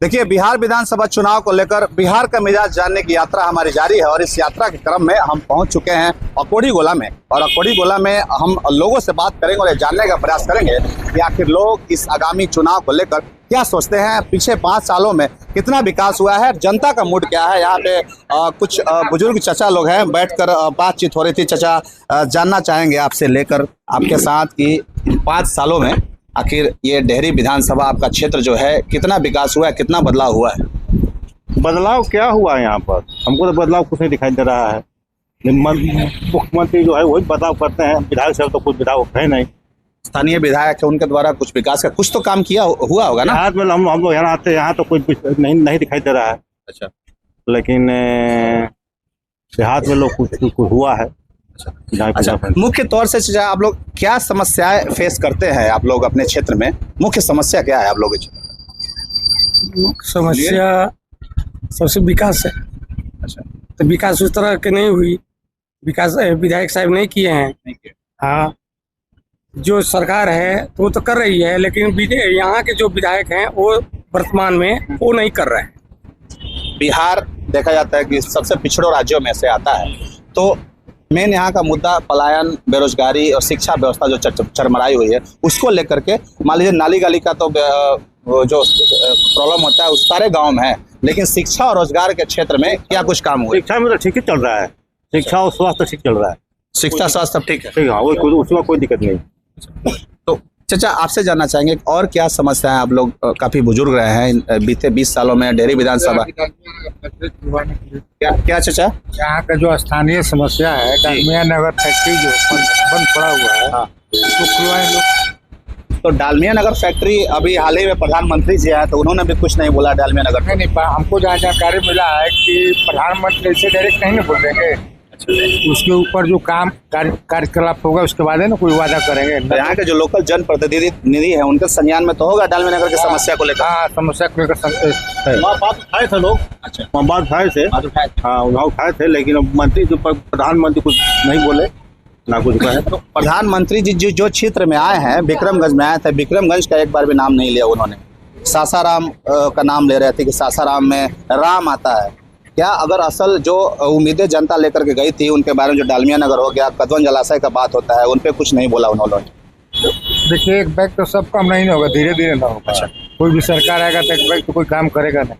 देखिए, बिहार विधानसभा चुनाव को लेकर बिहार का मिजाज जानने की यात्रा हमारी जारी है और इस यात्रा के क्रम में हम पहुंच चुके हैं अकोड़ी गोला में। और अकोड़ी गोला में हम लोगों से बात करेंगे और ये जानने का प्रयास करेंगे कि आखिर लोग इस आगामी चुनाव को लेकर क्या सोचते हैं, पीछे 5 सालों में कितना विकास हुआ है, जनता का मूड क्या है। यहाँ पे कुछ बुजुर्ग चाचा लोग हैं, बैठकर बातचीत हो रही थी। चाचा, जानना चाहेंगे आपसे लेकर आपके साथ कि 5 सालों में आखिर ये डेहरी विधानसभा आपका क्षेत्र जो है कितना विकास हुआ है, कितना बदलाव हुआ है? बदलाव क्या हुआ है यहाँ पर? हमको तो बदलाव कुछ नहीं दिखाई दे रहा है। मुख्यमंत्री जो है वही बदलाव करते हैं, विधायक साहब तो कुछ बदलाव है नहीं। स्थानीय विधायक है, उनके द्वारा कुछ विकास का कुछ तो काम किया हुआ होगा ना? हाथ में हम लोग यहाँ आते हैं, यहाँ तो कुछ नहीं दिखाई दे रहा है। अच्छा, लेकिन देहात में लोग कुछ हुआ है। अच्छा, मुख्य तौर से आप लोग क्या समस्याएं फेस करते हैं? आप लोग अपने क्षेत्र में मुख्य समस्या क्या है आप लोगों की? मुख्य समस्या सबसे विकास है। अच्छा, तो विकास उस तरह के नहीं हुई, विकास विधायक साहब नहीं किए हैं। हाँ, जो सरकार है तो वो तो कर रही है, लेकिन यहाँ के जो विधायक हैं वो वर्तमान में वो नहीं कर रहे हैं। बिहार देखा जाता है कि सबसे पिछड़ों राज्यों में से आता है, तो मेन यहाँ का मुद्दा पलायन, बेरोजगारी और शिक्षा व्यवस्था जो चरमराई हुई है, उसको लेकर के मान लीजिए नाली गाली का तो जो प्रॉब्लम होता है उस सारे गांव में है, लेकिन शिक्षा और रोजगार के क्षेत्र में क्या कुछ काम हुआ? शिक्षा में तो ठीक ही चल रहा है, शिक्षा और स्वास्थ्य ठीक चल रहा है। शिक्षा स्वास्थ्य सब ठीक है? ठीक है, उसमें कोई दिक्कत नहीं। तो चाचा, आपसे जानना चाहेंगे और क्या समस्या है? आप लोग काफी बुजुर्ग रहे हैं बीते 20 सालों में डेहरी विधानसभा। क्या चाचा? यहाँ का जो स्थानीय समस्या है, डालमिया नगर फैक्ट्री जो बंद पड़ा हुआ है, तो खुलवाए लोग। तो डालमिया नगर फैक्ट्री अभी हाल ही में प्रधानमंत्री जी आए तो उन्होंने भी कुछ नहीं बोला डालमिया नगर? नहीं, हमको जहाँ जानकारी मिला है कि प्रधानमंत्री से डायरेक्ट नहीं बोल देंगे। उसके ऊपर जो काम कार्यकलाप होगा उसके बाद है ना कोई वादा करेंगे। तो यहाँ के जो लोकल जनप्रतिनिधि है उनके संज्ञान में तो होगा डालमिया नगर की समस्या को लेकर? हाँ, समस्या को लेकर बात उठाए थे लोग। अच्छा, बात उठाए थे। हाँ, उठाए थे, लेकिन मंत्री के ऊपर प्रधानमंत्री कुछ नहीं बोले ना कुछ कहे। तो प्रधानमंत्री जी जो क्षेत्र में आए हैं, विक्रमगंज में आए थे, विक्रमगंज का एक बार भी नाम नहीं लिया उन्होंने। सासाराम का नाम ले रहे थे कि सासाराम में राम आता है। क्या अगर असल जो उम्मीदें जनता लेकर के गई थी उनके बारे में, जो डालमिया नगर हो गया, कदवन जलाशय का बात होता है, उन पे कुछ नहीं बोला उन्होंने? देखिए, एक बैग तो सब काम नहीं होगा, धीरे धीरे ना होगा। अच्छा, कोई भी सरकार आएगा तो एक बैग तो कोई काम करेगा नहीं,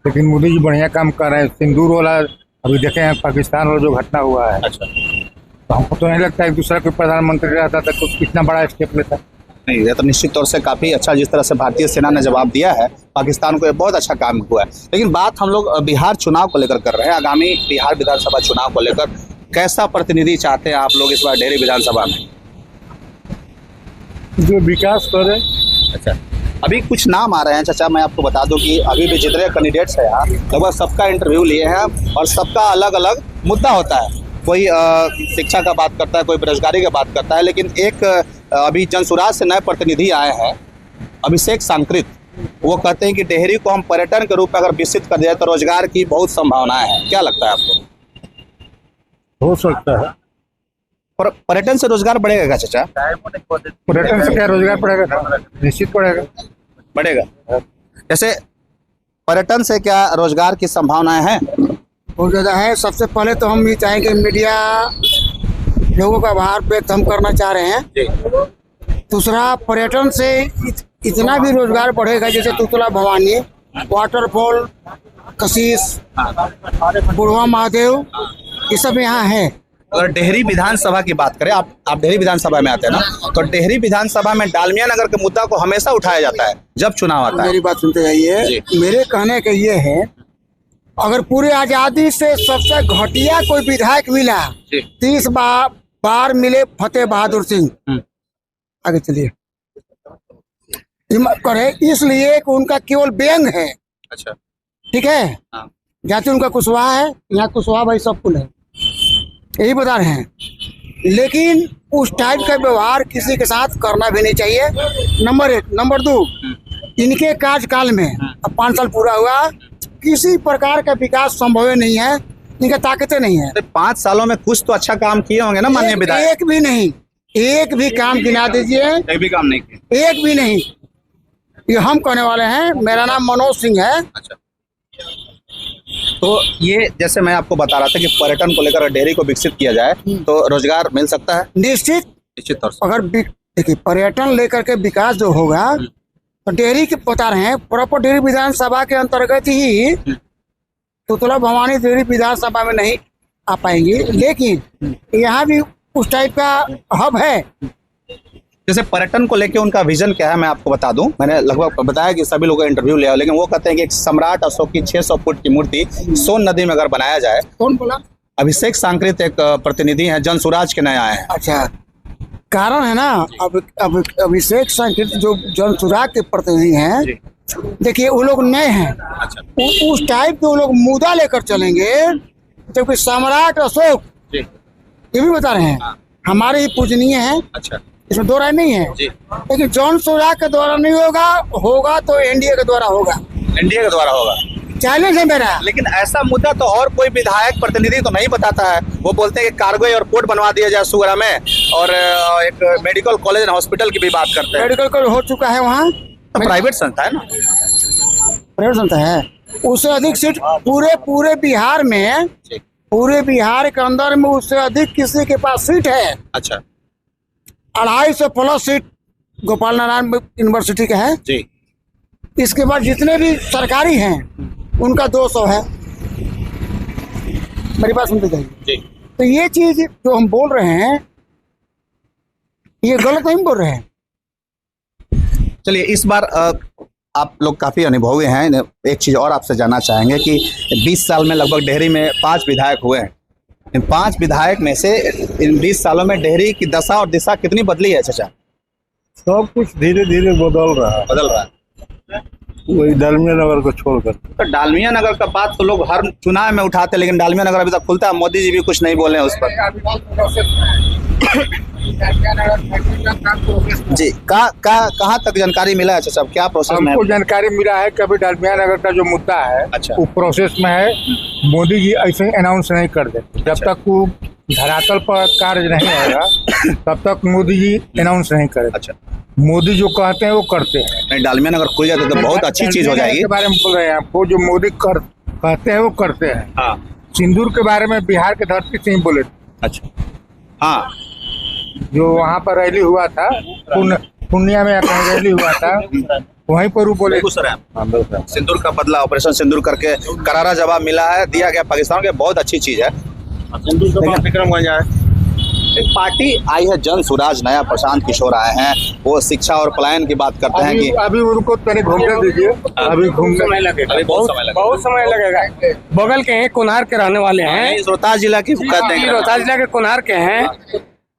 लेकिन मोदी जी बढ़िया काम कर रहे हैं। सिंदूर वाला अभी देखे हैं, पाकिस्तान वाला जो घटना हुआ है। अच्छा, तो हमको तो नहीं लगता एक दूसरा कोई प्रधानमंत्री रहता था तो कितना बड़ा स्टेप लेता। नहीं, ये तो निश्चित तौर से काफ़ी अच्छा, जिस तरह से भारतीय सेना ने जवाब दिया है पाकिस्तान को, ये बहुत अच्छा काम हुआ है। लेकिन बात हम लोग बिहार चुनाव को लेकर कर रहे हैं। आगामी बिहार विधानसभा चुनाव को लेकर कैसा प्रतिनिधि चाहते हैं आप लोग इस बार डेहरी विधानसभा में? जो विकास करे। अच्छा, अभी कुछ नाम आ रहे हैं चाचा, मैं आपको बता दूं कि अभी भी जितने कैंडिडेट्स हैं यहाँ लगभग सबका इंटरव्यू लिए हैं और सबका अलग अलग मुद्दा होता है। कोई शिक्षा का बात करता है, कोई बेरोजगारी का बात करता है, लेकिन एक अभी जनसुराज से नए प्रतिनिधि आए हैं अभिषेक सांकृत, वो कहते हैं कि डेहरी को हम पर्यटन के रूप में अगर विकसित कर दिया तो रोजगार की बहुत संभावनाएं हैं। क्या लगता है आपको? हो सकता है। पर पर्यटन से रोजगार बढ़ेगा क्या चाचा? पर्यटन से क्या रोजगार बढ़ेगा? निश्चित बढ़ेगा। जैसे पर्यटन से क्या रोजगार की संभावनाएं हैं? बहुत ज़्यादा है। सबसे पहले तो हम ये चाहेंगे मीडिया लोगों का बाहर पे कम करना चाह रहे हैं। दूसरा, पर्यटन से इतना भी रोजगार बढ़ेगा, जैसे तुतला भवानी, वाटरफॉल, कशिश, बुढ़वा महादेव, ये सब यहाँ है। अगर डेहरी विधानसभा की बात करें, आप डेहरी विधानसभा में आते हैं ना, तो डेहरी विधानसभा में डालमिया नगर के मुद्दा को हमेशा उठाया जाता है जब चुनाव आता है। मेरी बात सुनते जाइए। मेरे कहने का ये है, अगर पूरी आजादी से सबसे घटिया कोई विधायक मिला, 30 बार मिले फतेह बहादुर सिंह। आगे चलिए। करे इसलिए कि उनका केवल व्यंग है। अच्छा, ठीक है। हाँ। जाति उनका कुशवाहा है, यहाँ कुशवाहा भाई सब कुल है, यही बता रहे हैं। लेकिन उस टाइप का व्यवहार किसी के साथ करना भी नहीं चाहिए, नंबर 1। नंबर 2, इनके कार्यकाल में अब 5 साल पूरा हुआ, किसी प्रकार का विकास संभव नहीं है, इनका ताकतें नहीं है। 5 सालों में कुछ तो अच्छा काम किए होंगे ना माननीय विधायक? एक भी नहीं, एक भी काम गिना दीजिए। एक भी काम नहीं किया? एक भी नहीं। ये हम कहने वाले हैं। मेरा नाम मनोज सिंह है। अच्छा, तो ये जैसे मैं आपको बता रहा था कि पर्यटन को लेकर डेयरी को विकसित किया जाए तो रोजगार मिल सकता है निश्चित तौर से। अगर देखिए पर्यटन लेकर के विकास जो होगा तो डेयरी के बता रहे हैं प्रॉपर डेयरी विधानसभा के अंतर्गत ही तुतला भवानी डेयरी विधानसभा में नहीं आ पाएंगी, लेकिन यहाँ भी उस टाइप का हब है। जैसे पर्यटन को लेकर उनका विजन क्या है मैं आपको बता दूं। मैंने लगभग बताया कि सभी लोगों का इंटरव्यू लिया, लेकिन वो कहते हैं कि एक सम्राट अशोक की 600 फुट की मूर्ति सोन नदी में अगर बनाया जाए। कौन बोला? अभिषेक सांकृत एक प्रतिनिधि हैं, जन सुराज के नए आए हैं। अच्छा, कारण है ना, अब अभिषेक सांकृत जो जन सुराग के प्रतिनिधि हैं, देखिए वो लोग नए हैं। अच्छा, उस टाइप के वो लोग मुद्दा लेकर चलेंगे, जबकि सम्राट अशोक ये भी बता रहे हैं हमारे ही पूजनीय हैं। अच्छा, इसमें दो राय नहीं है, लेकिन जॉन सुराग के द्वारा नहीं होगा तो एनडीए के द्वारा होगा। एनडीए के द्वारा होगा, चैलेंज है मेरा। लेकिन ऐसा मुद्दा तो और कोई विधायक प्रतिनिधि तो नहीं बताता है। वो बोलते हैं कि कार्गो एयरपोर्ट बनवा दिया जाए सुगरा में, और एक मेडिकल कॉलेज एंड हॉस्पिटल की भी बात करते हैं। मेडिकल कॉलेज हो चुका है वहाँ, तो प्राइवेट संस्था है ना, प्राइवेट संस्था है। उससे अधिक सीट पूरे बिहार में, पूरे बिहार के अंदर में उससे अधिक किसी के पास सीट है। अच्छा, 250 plus seat Gopal Narayan university का है जी। इसके बाद जितने भी सरकारी हैं उनका 200 है। मेरी बात सुनते जाइए जी। तो ये चीज जो हम बोल रहे हैं ये गलत नहीं बोल रहे हैं। चलिए, इस बार आप लोग काफी अनुभवी हैं। एक चीज और आपसे जानना चाहेंगे कि 20 साल में लगभग डेहरी में 5 विधायक हुए हैं। इन 5 विधायक में से इन 20 सालों में डेहरी की दशा और दिशा कितनी बदली है चाचा? सब कुछ धीरे धीरे बदल रहा है, वही डालमिया नगर को छोड़कर। तो डालमिया नगर का बात तो लोग हर चुनाव में उठाते, लेकिन डालमिया नगर अभी तक खुलता है, मोदी जी भी कुछ नहीं बोले हैं उस पर। जी, कहाँ तक जानकारी मिला है चाचा, क्या प्रोसेस में है? हमको जानकारी मिला है कि अभी डालमिया नगर का जो मुद्दा है अच्छा, वो प्रोसेस में है। मोदी जी ऐसे अनाउंस नहीं कर देते। जब तक वो धरातल पर कार्य नहीं आएगा तब तक मोदी जी अनाउंस नहीं करेंगे। अच्छा, मोदी जो कहते हैं वो करते हैं। नहीं, डालमिया नगर खुल जाता तो बहुत अच्छी चीज हो जाएगी। के बारे में बोल रहे हैं आपको, जो मोदी कहते हैं वो करते हैं। हाँ, सिंदूर के बारे में बिहार के धरती से ही बोले। अच्छा, हाँ, जो वहाँ पर रैली हुआ था पूर्णिया में रैली हुआ था, वहीं पर वो बोले। सिंदूर का बदला ऑपरेशन सिंदूर करके करारा जवाब मिला है, दिया गया पाकिस्तान के, बहुत अच्छी चीज है। विक्रमगंज आए, एक पार्टी आई है जन सुराज नया, प्रशांत किशोर आए हैं। वो शिक्षा और पलायन की बात करते हैं कि अभी उनको पहले घूमने दीजिए, अभी घूमने लगेगा, बहुत समय लगेगा। बगल के हैं, कोनार के रहने वाले हैं, रोहतास जिला की कहते हैं, रोहतास जिला के कोनार के हैं।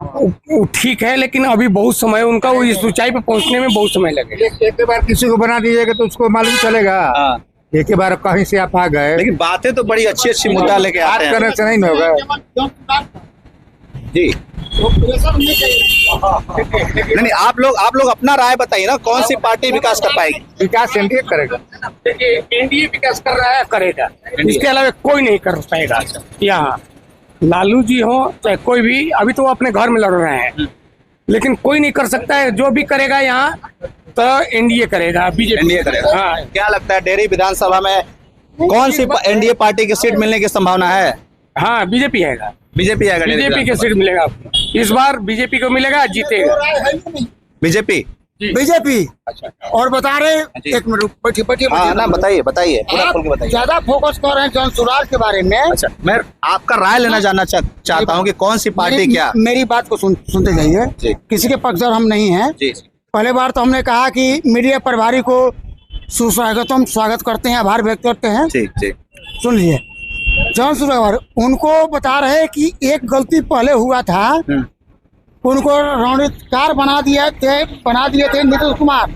वो ठीक है, लेकिन अभी बहुत समय उनका वो इस ऊंचाई पे पहुंचने में बहुत समय लगेगा। एक बार किसी को बना दीजिएगा तो उसको मालूम चलेगा। एक बार कहीं से आप आ गए, लेकिन बातें तो बड़ी अच्छी मुद्दा लेके आते हैं। करने से नहीं होगा जी। नहीं, आप लोग अपना राय बताइए ना, कौन सी पार्टी विकास कर पाएगी? विकास एनडीए करेगा। एनडीए विकास कर रहा है, करेगा, इसके अलावा कोई नहीं कर पाएगा। यहाँ लालू जी हो चाहे कोई भी, अभी तो वो अपने घर में लड़ रहे हैं, लेकिन कोई नहीं कर सकता है। जो भी करेगा यहाँ तो एनडीए करेगा, बीजेपी एनडीए करेगा। हाँ। क्या लगता है डेहरी विधानसभा में कौन सी एनडीए पार्टी की सीट मिलने की संभावना है? हाँ, बीजेपी आएगा, बीजेपी आएगा, बीजेपी की सीट मिलेगा आपको। इस बार बीजेपी को मिलेगा, जीतेगा बीजेपी। अच्छा, और बता रहे, एक मिनट बैठिए। हाँ ना, बताइए पूरा खोल के बताइए। ज्यादा फोकस कर रहे हैं जन सुराज के बारे में। अच्छा, मैं आपका राय लेना जानना चाहता हूँ कि कौन सी पार्टी क्या। मेरी बात को सुनते जाइए। किसी के पक्षधर हम नहीं हैं। पहले बार तो हमने कहा कि मीडिया प्रभारी को सुस्वागतम, स्वागत करते हैं, आभार व्यक्त करते हैं। सुन लीजिए, जन सुराज उनको बता रहे हैं कि एक गलती पहले हुआ था, उनको रणनीतिकार बना दिए थे नीतीश कुमार।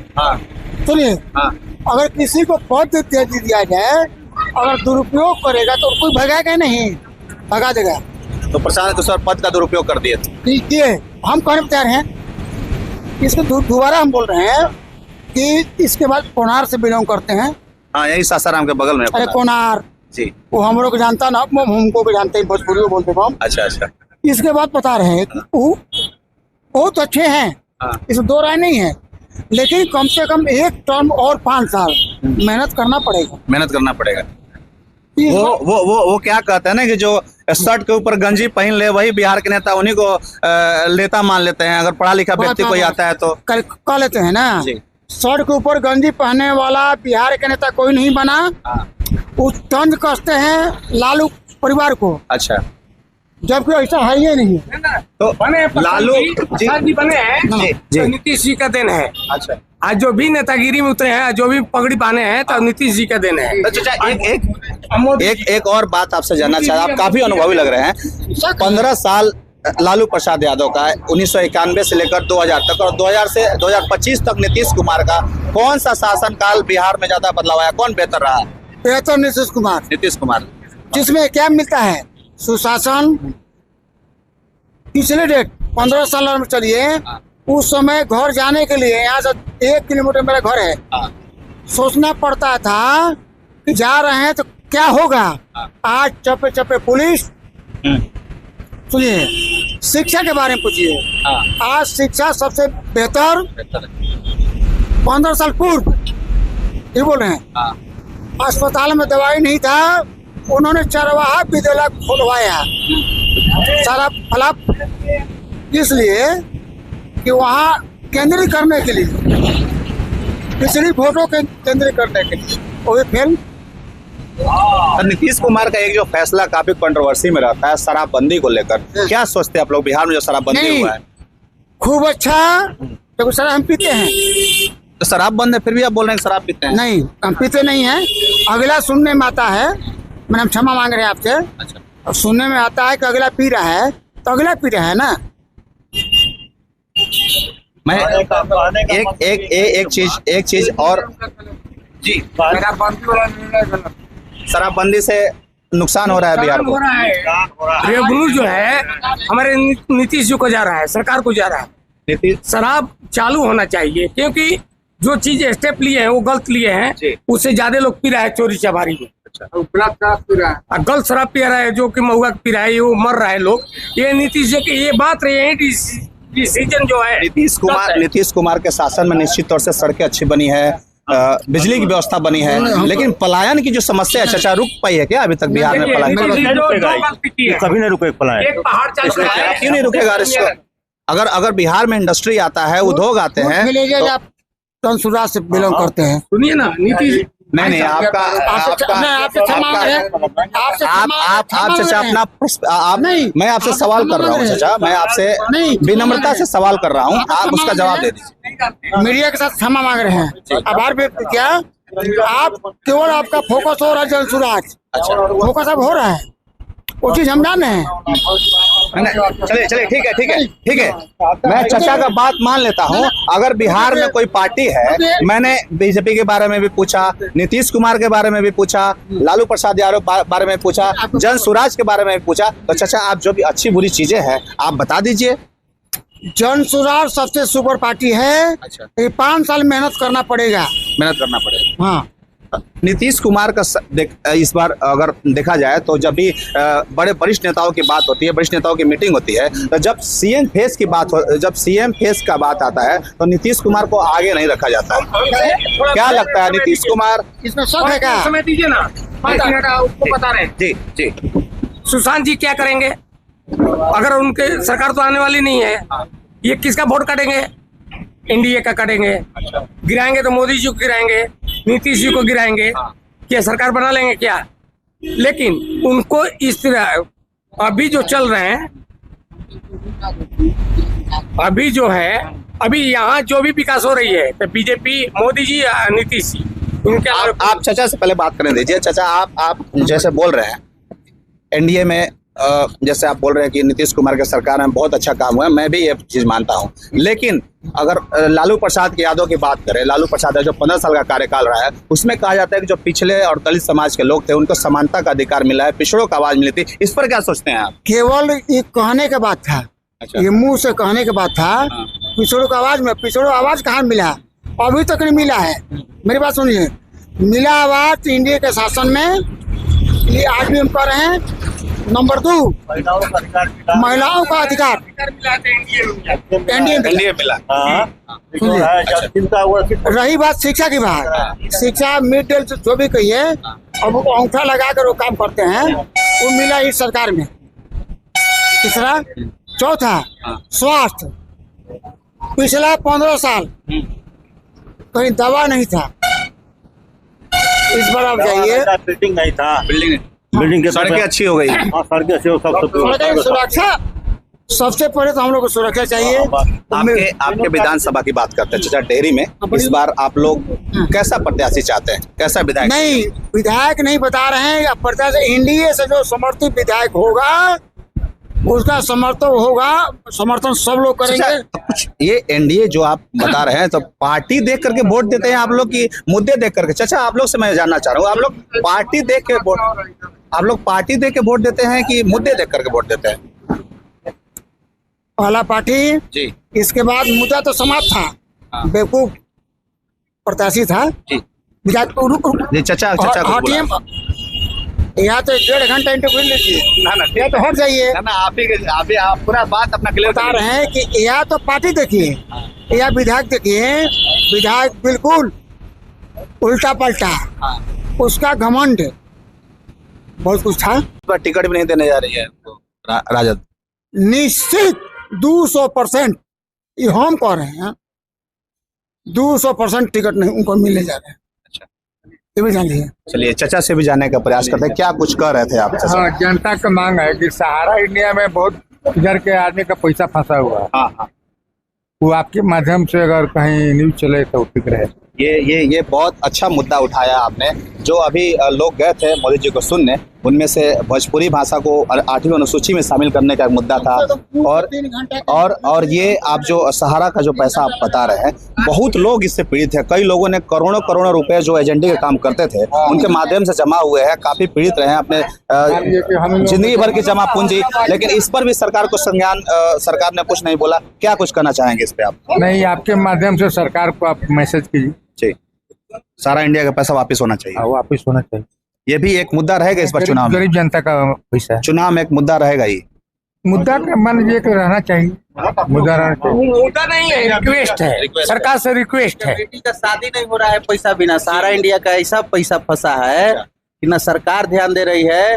सुनिए, अगर किसी को पद दे दिया जाए, अगर दुरुपयोग करेगा तो कोई भगाएगा नहीं, भगा देगा। तो प्रशांत किशोर पद का दुरुपयोग कर दिए थे। हम कहने तैयार हैं। इसको दोबारा हम बोल रहे हैं कि इसके बाद कोनार से बिलोंग करते हैं। हाँ, यही सासाराम के बगल में। अरे कोनार जी, वो हम लोग जानता ना, हमको भी जानते हैं, भोजपुरी बोलते हम। अच्छा। इसके बाद बता रहे हैं कि वो बहुत अच्छे हैं, इसमें दो राय नहीं है, लेकिन कम से कम एक टर्म और 5 साल मेहनत करना पड़ेगा। मेहनत करना पड़ेगा। इस वो क्या कहते हैं ना कि जो शर्ट के ऊपर गंजी पहन ले वही बिहार के नेता, उन्हीं को नेता मान लेते हैं। अगर पढ़ा लिखा व्यक्ति कोई आता है तो कह लेते हैं ना। जी। शर्ट के ऊपर गंजी पहनने वाला बिहार के नेता कोई नहीं बना। वो तंज कसते हैं लालू परिवार को। अच्छा, जबकि ऐसा है ही नहीं। तो बने लालू जी बने हैं जी। तो नीतीश जी का देन है। अच्छा, आज जो भी नेतागिरी में उतरे हैं, जो भी पगड़ी पहने हैं, तो नीतीश जी का देन है। तो चाचा एक और बात आपसे जानना चाह, आप काफी अनुभवी लग रहे हैं। 15 साल लालू प्रसाद यादव का 1991 से लेकर 2000 तक, और 2000 से 2025 तक नीतीश कुमार का, कौन सा शासनकाल बिहार में ज्यादा बदलाव आया, कौन बेहतर रहा? बेहतर नीतीश कुमार। नीतीश कुमार, जिसमें क्या मिलता है? सुशासन। पिछले डेट 15 साल में चलिए, उस समय घर जाने के लिए यहाँ से 1 किलोमीटर मेरा घर है, सोचना पड़ता था कि जा रहे हैं तो क्या होगा। आज चप्पे चप्पे पुलिस। सुनिए, शिक्षा के बारे में पूछिए। आज शिक्षा सबसे बेहतर 15 साल पूर्व ये बोल रहे हैं। अस्पताल में दवाई नहीं था, उन्होंने चरवाहा विद्यालय खुलवाया सारा फलाप, इसलिए कि वहाँ केंद्रित करने के लिए, पिछली फोटो केंद्रित करने के लिए वो भी फेल। नीतीश कुमार का एक जो फैसला काफी कंट्रोवर्सी में रहता है शराबबंदी को लेकर, क्या सोचते हैं आप लोग? बिहार में जो शराबबंदी हुआ है खूब अच्छा। तो शराब हम पीते हैं तो शराब बंद है, फिर भी आप बोल रहे हैं शराब पीते हैं? नहीं, हम पीते नहीं हैं। अगला सुनने में आता है, मैंने क्षमा मांग रहे हैं आपसे। अच्छा, और सुनने में आता है कि अगला पी रहा है, तो अगला पी रहा है ना। मैं एक चीज और जी, शराबबंदी से नुकसान हो रहा है बिहार को। हो रहा है, रेवन्यू जो है हमारे नीतीश जी को जा रहा है, सरकार को जा रहा है। नीतीश शराब चालू होना चाहिए, क्योंकि जो चीज स्टेप लिए हैं वो गलत लिए हैं, उससे ज्यादा लोग पी रहा है चोरी चबारी में। गलत शराब पी रहा है, जो कि महुआ पी रहा है, वो मर रहा है लोग। ये नीतीश जी की ये बात रही है, डिसीजन जो है नीतीश कुमार के शासन में निश्चित तौर से सड़कें अच्छी बनी है, बिजली की व्यवस्था बनी है, लेकिन पलायन की जो समस्या है चाचा, रुक पाई है क्या अभी तक बिहार में पलायन? कभी नहीं रुके पलायन। क्यों नहीं रुकेगा? अगर बिहार में इंडस्ट्री आता है, उद्योग आते हैं, आप तंसुरा से बिलोंग करते हैं। सुनिए ना, नीतीश नहीं आप चाचा अपना मैं आपसे सवाल कर रहा हूँ चाचा, मैं आपसे विनम्रता से सवाल कर रहा हूँ, आप उसका जवाब दे दीजिए। मीडिया के साथ क्षमा मांग रहे हैं, आभार व्यक्त किया। आप केवल आपका फोकस हो रहा है जनसुराज। अच्छा, फोकस अब हो रहा है, वो चीज हम जान रहे हैं। चलिए ठीक है, मैं चाचा का बात मान लेता हूँ। अगर बिहार में कोई पार्टी है, मैंने बीजेपी के बारे में भी पूछा, नीतीश कुमार के बारे में भी पूछा, लालू प्रसाद यादव के बारे में पूछा, जन स्वराज के बारे में भी पूछा, तो चाचा आप जो भी अच्छी बुरी चीजें हैं आप बता दीजिए। जन स्वराज सबसे सुपर पार्टी है। अच्छा, 5 साल मेहनत करना पड़ेगा। हाँ, नीतीश कुमार का इस बार अगर देखा जाए तो जब भी बड़े वरिष्ठ नेताओं की बात होती है, वरिष्ठ नेताओं की मीटिंग होती है, तो जब सीएम फेस का बात आता है तो नीतीश कुमार को आगे नहीं रखा जाता है। क्या लगता है नीतीश कुमार इसमें शक है क्या? समय दीजिए ना, उसको बता रहे हैं। जी, सुशांत जी क्या करेंगे? अगर उनके सरकार तो आने वाली नहीं है, ये किसका वोट काटेंगे? एनडीए का काटेंगे। गिराएंगे तो मोदी जी को गिराएंगे, नीतीश जी को गिराएंगे, क्या सरकार बना लेंगे क्या? लेकिन उनको इस तरह अभी जो चल रहे हैं, अभी जो है, अभी यहाँ जो भी विकास हो रही है, तो बीजेपी, मोदी जी, नीतीश जी, उनके आप चाचा से पहले बात करने दीजिए। चाचा आप जैसे बोल रहे हैं एनडीए में, जैसे आप बोल रहे हैं कि नीतीश कुमार के सरकार में बहुत अच्छा काम हुआ है, मैं भी ये चीज मानता हूँ, लेकिन अगर लालू प्रसाद यादव की बात करें, लालू प्रसाद जो 15 साल का कार्यकाल रहा है, उसमें कहा जाता है कि जो पिछले और दलित समाज के लोग थे उनको समानता का अधिकार मिला है, पिछड़ों को आवाज मिली थी। इस पर क्या सोचते हैं आप? केवल ये कहने के बात था। अच्छा, ये मुंह से कहने के बात था। पिछड़ों को आवाज में, पिछड़ों आवाज कहाँ मिला? अभी तक नहीं मिला है। मेरी बात सुनिए, मिला आवाज इंडिया के शासन में, ये आज भी हम कह रहे हैं, नंबर 2 महिलाओं का अधिकार एनडीए एनडीए मिला। जो है, जब चिंता हुआ कि रही बात शिक्षा की बात, शिक्षा मिड डे जो भी कहिए, अब वो अंगूठा लगा कर वो काम करते हैं, वो मिला इस सरकार में। तीसरा, चौथा, स्वास्थ्य, पिछला 15 साल कहीं दवा नहीं था, इस बार आप जाइए, बिल्डिंग नहीं था, बिल्डिंग के सड़कें अच्छी हो गई। हाँ, सड़कें अच्छी हो, सब सड़कों की सुरक्षा सबसे पहले तो हम लोग को सुरक्षा चाहिए। आपके विधानसभा की बात करते हैं चाचा, डेहरी में इस बार आप लोग कैसा प्रत्याशी चाहते हैं, कैसा विधायक? नहीं, विधायक नहीं बता रहे हैं, अब प्रत्याशी एनडीए से जो समर्थित विधायक होगा उसका समर्थन सब लोग करेंगे। चाचा, कुछ ये एनडीए जो आप बता रहे हैं, तो पार्टी देख करके वोट देते हैं आप लोग की मुद्दे देख करके? चाचा, आप लोग से मैं जानना चाह रहा हूँ, आप लोग पार्टी देख के वोट देते हैं कि मुद्दे देख करके वोट देते हैं? पहला पार्टी जी, इसके बाद मुद्दा तो समाप्त था, बेवकूफ प्रत्याशी था विधायक। जी चाचा, चाचा कुछ हटिए, यहाँ तो 1.5 घंटा इंटरव्यू लीजिए ना या तो हट जाइए। ना आप पूरा बात अपना क्लियर बता रहे हैं कि या तो पार्टी देखिए या विधायक देखिए, विधायक बिल्कुल उल्टा पलटा, उसका घमंड बहुत कुछ था। पर टिकट भी नहीं देने जा रही है राजद। निश्चित 200% ये हम कह रहे हैं, 200% टिकट नहीं उनको मिलने जा रहे हैं। ये भी जान लीजिए। चलिए चाचा से भी जानने का प्रयास करते हैं, क्या कुछ कह रहे थे आप चाचा? हाँ, जनता का मांग है कि सहारा इंडिया में बहुत इधर के आदमी का पैसा फंसा हुआ है, हाँ, वो आपके माध्यम से अगर कहीं न्यूज चले तो ठीक रहे। ये बहुत अच्छा मुद्दा उठाया आपने। जो अभी लोग गए थे मोदी जी को सुनने, उनमें से भोजपुरी भाषा को 8वीं अनुसूची में शामिल करने का एक मुद्दा था। और ये आप जो सहारा का जो पैसा आप बता रहे हैं, बहुत लोग इससे पीड़ित हैं। कई लोगों ने करोड़ों रुपए जो एजेंडे के काम करते थे उनके माध्यम से जमा हुए हैं, काफी पीड़ित रहे हैं अपने जिंदगी भर की जमा पूंजी। लेकिन इस पर भी सरकार को सरकार ने कुछ नहीं बोला। क्या कुछ करना चाहेंगे इस पे आप? नहीं, आपके माध्यम से सरकार को आप मैसेज कीजिए, सारा इंडिया का पैसा वापस होना चाहिए। वापस होना चाहिए। ये भी एक मुद्दा रहेगा इस बार चुनाव में। गरीब जनता का पैसा है, चुनाव में एक मुद्दा रहेगा ही। मुद्दा मान लीजिए कि रहना चाहिए, मुद्दा रहना चाहिए। मुद्दा नहीं है, रिक्वेस्ट है, सरकार से रिक्वेस्ट है। बेटी का शादी नहीं हो रहा है पैसा बिना। सहारा इंडिया का ऐसा पैसा फंसा है कि ना सरकार ध्यान दे रही है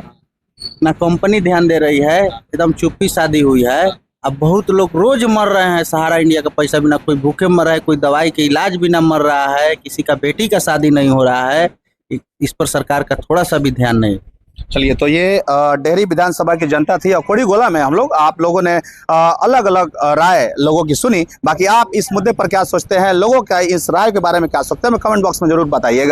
ना कंपनी ध्यान दे रही है, एकदम चुप्पी शादी हुई है। अब बहुत लोग रोज मर रहे हैं सहारा इंडिया का पैसा बिना, कोई भूखे मर रहा है, कोई दवाई के इलाज बिना मर रहा है, किसी का बेटी का शादी नहीं हो रहा है। इस पर सरकार का थोड़ा सा भी ध्यान नहीं। चलिए, तो ये डेहरी विधानसभा की जनता थी। और कोड़ी गोला में आप लोगों ने अलग अलग राय लोगों की सुनी। बाकी आप इस मुद्दे पर क्या सोचते हैं, लोगों का इस राय के बारे में क्या सोचते हैं, कमेंट बॉक्स में जरूर बताइएगा।